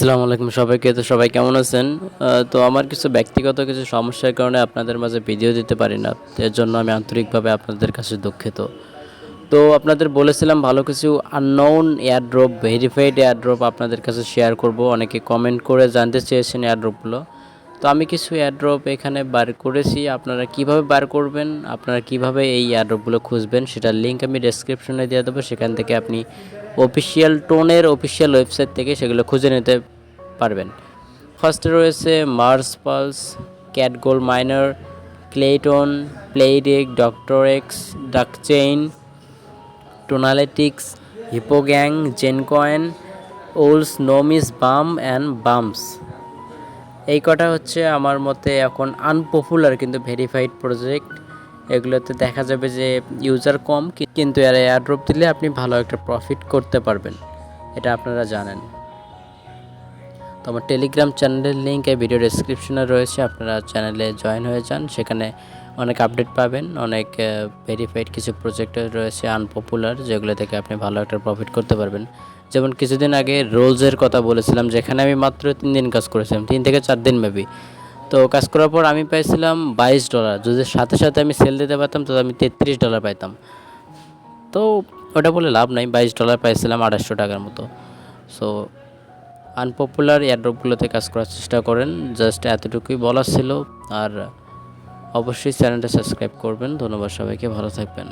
আসসালামু আলাইকুম সবাইকে। তো সবাই কেমন আছেন? তো আমার কিছু ব্যক্তিগত কিছু সমস্যার কারণে আপনাদের মাঝে ভিডিও দিতে পারি না। তো এর জন্য আমি আন্তরিকভাবে আপনাদের কাছে দুঃখিত। তো আপনাদের বলেছিলাম ভালো কিছু আননোন এয়ারড্রপ, ভেরিফাইড এয়ারড্রপ আপনাদের কাছে শেয়ার করব। অনেকে কমেন্ট করে জানতে চেয়েছেন এয়ারড্রপগুলো। তো আমি কিছু এয়ারড্রপ এখানে বার করেছি। আপনারা কিভাবে বার করবেন, আপনারা কিভাবে এই এয়ারড্রপগুলো খুঁজবেন সেটার লিঙ্ক আমি ডেসক্রিপশনে দিয়ে দেবো। সেখান থেকে আপনি অফিসিয়াল টোনের অফিসিয়াল ওয়েবসাইট থেকে সেগুলো খুঁজে নিতে পারবেন। ফার্স্টে রয়েছে Mars Pals, Cat Gold Miner, Clayton, প্লেডিক, ডক্টর এক্স, ডাকচেইন, টোনালেটিক্স, হিপোগ্যাং, জেনকয়েন, Owls Nomis bum and balms. এই কটা হচ্ছে আমার মতে এখন আনপপুলার কিন্তু ভেরিফাইড প্রজেক্ট। এগুলোতে দেখা যাবে যে ইউজার কম, কিন্তু এর এয়ারড্রপ দিলে আপনি ভালো একটা প্রফিট করতে পারবেন, এটা আপনারা জানেন। তো আমার টেলিগ্রাম চ্যানেলের লিঙ্ক এই ভিডিও ডেসক্রিপশনে রয়েছে, আপনারা চ্যানেলে জয়েন হয়ে যান। সেখানে অনেক আপডেট পাবেন, অনেক ভেরিফাইড কিছু প্রজেক্ট রয়েছে আনপপুলার, যেগুলো থেকে আপনি ভালো একটা প্রফিট করতে পারবেন। যেমন কিছুদিন আগে রোলসের কথা বলেছিলাম, যেখানে আমি মাত্র 3 দিন কাজ করেছিলাম, 3 থেকে 4 দিন মেবি। তো কাজ করার পর আমি পাইছিলাম $22। যদি সাথে সাথে আমি সেল দিতে পারতাম তো আমি $33 পাইতাম। তো ওটা বলে লাভ নাই, $22 পাইছিলাম 2800 টাকার মতো। সো আনপপুলার এয়ারড্রপগুলোতে কাজ করার চেষ্টা করেন, জাস্ট এতটুকুই বলার ছিল। আর অবশ্যই চ্যানেলটা সাবস্ক্রাইব করবেন। ধন্যবাদ সবাইকে, ভালো থাকবেন।